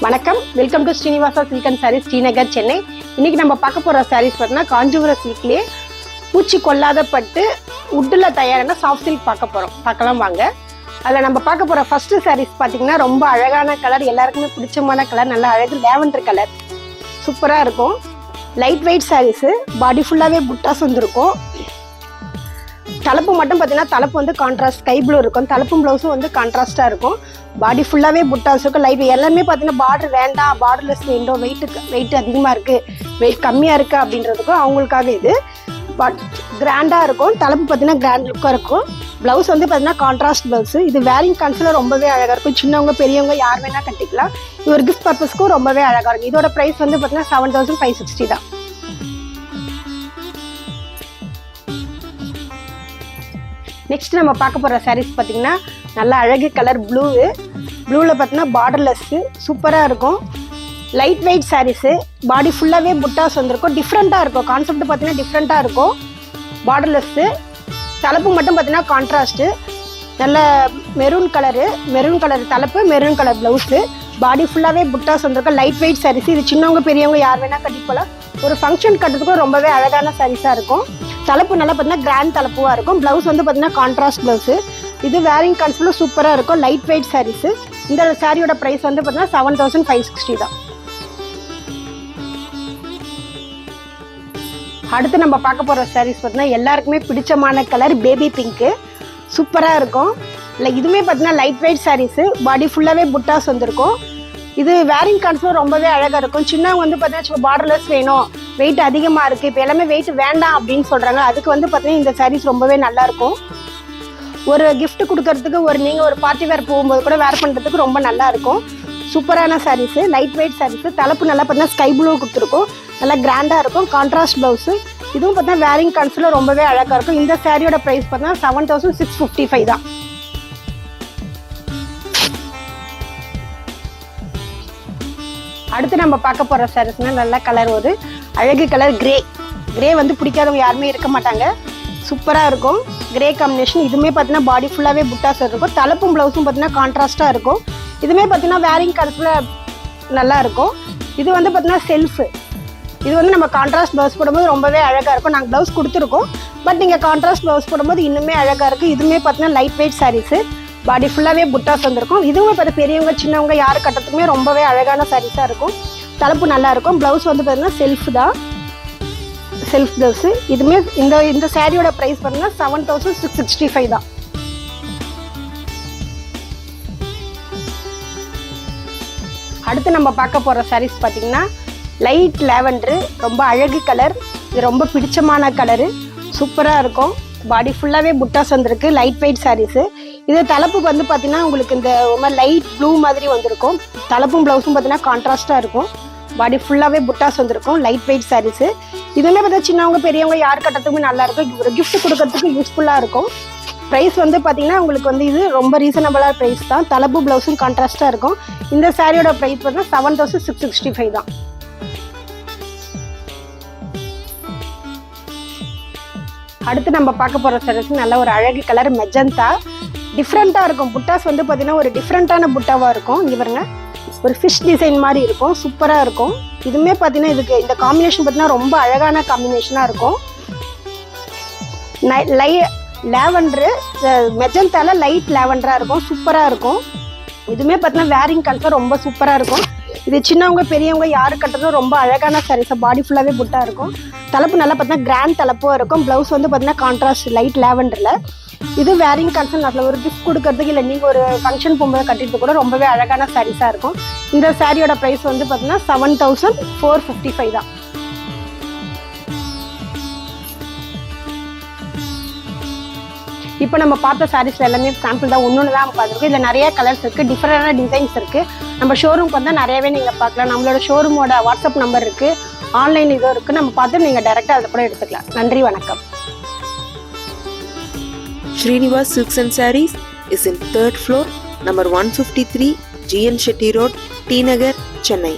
வணக்கம், welcome to Srinivasa silk and sarees, Srinagar, Chennai. இன்னைக்கு நம்ம பார்க்க போற சாரீஸ் பார்த்தீங்கன்னா காஞ்சிபுரம் சில்க்லயே பூச்சி கொள்ளாத பட்டு உட்டில் தயாரான சாஃப்ட் சில்க் பார்க்கலாம் வாங்க. அதில் நம்ம பார்க்க போற ஃபர்ஸ்ட் சாரீஸ் பார்த்தீங்கன்னா ரொம்ப அழகான கலர், எல்லாருக்குமே பிடிச்சமான கலர், நல்ல அழகு லேவண்டர் கலர், சூப்பராக இருக்கும். லைட் வெயிட் சாரீஸு, பாடி ஃபுல்லாகவே புட்டாஸ் வந்துருக்கும். தலைப்பு மட்டும் பார்த்தீங்கன்னா தலைப்பு வந்து கான்ட்ராஸ்ட் ஸ்கை ப்ளூ இருக்கும். தலைப்பும் ப்ளவுஸும் வந்து கான்ட்ராஸ்டாக இருக்கும். பாடி ஃபுல்லாகவே புட்டாஸ் இருக்கும். லைட் எல்லாமே பார்த்தீங்கன்னா பார்டர் வேண்டாம், பார்டர்லெஸ் வேண்டும், வெயிட் அதிகமாக இருக்குது, வெயிட் கம்மியாக இருக்குது அப்படின்றதுக்கும் அவங்களுக்காக இது கிராண்டாக இருக்கும். தலைப்பு பார்த்தீங்கன்னா கிராண்ட் லுக்காக இருக்கும். ப்ளவுஸ் வந்து பார்த்தீங்கன்னா கான்ட்ராஸ்ட் ப்ளவுஸு. இது வேரிங் கான்ஸில் ரொம்பவே அழகாக இருக்கும். சின்னவங்க பெரியவங்க யார் வேணால் கட்டிக்கலாம். இது ஒரு கிஃப்ட் பர்பஸ்க்கும் ரொம்பவே அழகாக இருக்கும். இதோட ப்ரைஸ் வந்து பார்த்தீங்கன்னா 7560 தான். நெக்ஸ்ட் நம்ம பார்க்க போகிற சாரீஸ் பார்த்தீங்கன்னா நல்ல அழகு கலர் ப்ளூவில் பார்த்தீங்கன்னா பார்டர்லெஸ்ஸு சூப்பராக இருக்கும். லைட் வெயிட் சாரீஸு, பாடி ஃபுல்லாகவே புட்டாஸ் வந்திருக்கும். டிஃப்ரெண்ட்டாக இருக்கும். கான்செப்ட் பார்த்தீங்கன்னா டிஃப்ரெண்ட்டாக இருக்கும். பார்டர்லெஸ்ஸு, தலைப்பு மட்டும் பார்த்தீங்கன்னா கான்ட்ராஸ்ட்டு. நல்ல மெரூன் கலர் தலைப்பு, மெரூன் கலர் ப்ளவுஸு, பாடி ஃபுல்லாகவே புட்டாஸ் வந்திருக்கும். Light weight sarees. இது சின்னவங்க பெரியவங்க யார் வேணால் கட்டிட்டு போகலாம். ஒரு ஃபங்க்ஷன் கட்டுறதுக்கும் ரொம்பவே அழகான சாரீஸாக இருக்கும். தலைப்பு நல்லா பார்த்தீங்கன்னா கிராண்ட் தலைப்புவாக இருக்கும். ப்ளவுஸ் வந்து பார்த்தீங்கன்னா கான்ட்ராஸ்ட் ப்ளவுஸு. இது வேரிங் கான்செப்டில் சூப்பராக இருக்கும். Light weight sarees. இந்த சாரியோட ப்ரைஸ் வந்து பார்த்தீங்கன்னா 7560 தான். அடுத்து நம்ம பார்க்க போகிற சாரீஸ் பார்த்தீங்கன்னா எல்லாருக்குமே பிடிச்சமான கலர் பேபி பிங்க்கு, சூப்பராக இருக்கும். இல்லை இதுவுமே பார்த்தீங்கன்னா லைட் வெயிட் சாரீஸு, பாடி ஃபுல்லாகவே புட்டாஸ் வந்திருக்கும். இது வேரிங் கான்செப்ட் ரொம்பவே அழகாக இருக்கும். சின்னவங்க வந்து பார்த்தீங்கன்னா பார்டர்லெஸ் வேணும், வெயிட் அதிகமாக இருக்குது, இப்போ எல்லாமே வெயிட் வேண்டாம் அப்படின்னு சொல்கிறாங்க. அதுக்கு வந்து பார்த்தீங்கன்னா இந்த சாரீஸ் ரொம்பவே நல்லாயிருக்கும். ஒரு கிஃப்ட் கொடுக்கறதுக்கு, நீங்கள் ஒரு பார்ட்டி வேர் போகும்போது கூட வேர் பண்ணுறதுக்கு ரொம்ப நல்லாயிருக்கும். சூப்பரான சாரீஸு, லைட் வெயிட் சாரீஸு. தலைப்பு நல்லா பார்த்தீங்கன்னா ஸ்கை ப்ளூ கொடுத்துருக்கும். நல்லா கிராண்டாக இருக்கும். Contrast blouse. இதுவும் பார்த்தீங்கன்னா வேரிங் கான்செப்டில் ரொம்பவே அழகாக இருக்கும். இந்த சாரியோட ப்ரைஸ் பார்த்தீங்கன்னா 7655 தான். அடுத்து நம்ம பார்க்க போகிற சாரீஸ்னா நல்ல கலர், ஒரு அழகு கலர் கிரே வந்து பிடிக்காதவங்க யாருமே இருக்க மாட்டாங்க. சூப்பராக இருக்கும் கிரே காம்பினேஷன். இதுவுமே பார்த்தீங்கன்னா பாடி ஃபுல்லாகவே புட்டாஸ் இருக்கும். தலைப்பும் ப்ளவுஸும் பார்த்தீங்கன்னா கான்ட்ராஸ்ட்டாக இருக்கும். இதுவுமே பார்த்தீங்கன்னா வேரிங் கலர்ஸில் நல்லா இருக்கும். இது வந்து பார்த்தீங்கன்னா செல்ஃபு. இது வந்து நம்ம கான்ட்ராஸ்ட் ப்ளவுஸ் போடும்போது ரொம்பவே அழகாக இருக்கும். நாங்கள் ப்ளவுஸ் கொடுத்துருக்கோம், பட் நீங்கள் கான்ட்ராஸ்ட் ப்ளவுஸ் போடும்போது இன்னுமே அழகாக இருக்குது. இதுவுமே பார்த்தீங்கன்னா லைட் வெயிட் சாரீஸு, பாடி ஃபுல்லாகவே புட்டாஸ் வந்திருக்கும். இதுவுமே பார்த்து பெரியவங்க சின்னவங்க யார் கட்டுறதுக்குமே ரொம்பவே அழகான சாரீஸாக இருக்கும். தலைப்பு நல்லா இருக்கும். ப்ளவுஸ் வந்து பார்த்தீங்கன்னா செல்ஃப் ப்ளவுஸு. இதுவுமே இந்த சாரியோட ப்ரைஸ் பார்த்தீங்கன்னா 7665 தான். அடுத்து நம்ம பார்க்க போகிற சாரீஸ் பார்த்தீங்கன்னா லைட் லேவண்டரு, ரொம்ப அழகு கலர். இது ரொம்ப பிடிச்சமான கலரு, சூப்பராக இருக்கும். பாடி ஃபுல்லாகவே புட்டாஸ் வந்திருக்கு. Light weight sarees. இது தலைப்பு வந்து பார்த்தீங்கன்னா உங்களுக்கு இந்த லைட் ப்ளூ மாதிரி வந்திருக்கும். தலைப்பும் ப்ளவுஸும் பார்த்தீங்கன்னா கான்ட்ராஸ்ட்டாக இருக்கும். பாடி ஃபுல்லாகவே புட்டாஸ் வந்திருக்கும். Light weight sarees. இதுவுமே பார்த்தீங்கன்னா சின்னவங்க பெரியவங்க யார் கட்டுறதுக்குமே நல்லாயிருக்கும். ஒரு கிஃப்ட் கொடுக்கறதுக்கு யூஸ்ஃபுல்லாக இருக்கும். ப்ரைஸ் வந்து பார்த்தீங்கன்னா உங்களுக்கு வந்து இது ரொம்ப ரீசனபிளான ப்ரைஸ் தான். தலைப்பு ப்ளவுஸும் கான்ட்ராஸ்ட்டாக இருக்கும். இந்த சாரியோட ப்ரைஸ் பார்த்தீங்கன்னா 7665 தான். அடுத்து நம்ம பார்க்க போகிற சாரீஸ் நல்ல ஒரு அழகு கலர் மெஜந்தா, டிஃப்ரெண்ட்டாக இருக்கும். புட்டாஸ் வந்து பார்த்தீங்கன்னா ஒரு டிஃப்ரெண்ட்டான புட்டாவாக இருக்கும். இங்கே பாருங்க, ஒரு ஃபிஷ் டிசைன் மாதிரி இருக்கும். சூப்பராக இருக்கும். இதுவுமே பார்த்தீங்கன்னா இதுக்கு இந்த காம்பினேஷன் பார்த்தீங்கன்னா ரொம்ப அழகான காம்பினேஷனாக இருக்கும். லேவண்டரு மெஜந்தால லைட் லேவண்டராக இருக்கும். சூப்பராக இருக்கும். இதுவுமே பார்த்தீங்கன்னா வேரிங் கலர் ரொம்ப சூப்பராக இருக்கும். இது சின்னவங்க பெரியவங்க யார் கட்டுறதும் ரொம்ப அழகான சாரீஸ். பாடி ஃபுல்லாகவே புட்டாக இருக்கும். தலைப்பு நல்லா பார்த்தீங்கன்னா கிராண்ட் தலைப்பும் இருக்கும். ப்ளவுஸ் வந்து பார்த்தீங்கன்னா கான்ட்ராஸ்ட் லைட் லேவண்டரில். இது வேரிங் கான்செப்ட். அதில் ஒரு கிஃப்ட் கொடுக்கறதுக்கு, இல்லை நீங்கள் ஒரு ஃபங்க்ஷன் போகும்போது கட்டிட்டு கூட ரொம்பவே அழகான சாரீஸாக இருக்கும். இந்த சாரியோட ப்ரைஸ் வந்து பார்த்தீங்கன்னா 7455 தான். இப்போ நம்ம பார்த்த சாரீஸ்ல எல்லாமே சாம்பிள் தான், ஒன்று தான் பார்த்துருக்கோம். இதில் நிறைய கலர்ஸ் இருக்குது, டிஃப்ரெண்டான டிசைன்ஸ் இருக்குது. நம்ம ஷோரூம்க்கு வந்தால் நிறையவே நீங்கள் பார்க்கலாம். நம்மளோட ஷோரூமோட வாட்ஸ்அப் நம்பர் இருக்குது, ஆன்லைன் இதுவும் இருக்குது. நம்ம பார்த்து நீங்கள் டைரெக்டாக அதை கூட எடுத்துக்கலாம். நன்றி, வணக்கம். Srinivas Silks and Sarees is in 3rd floor, number 153, GN Shetty Road, T Nagar, Chennai.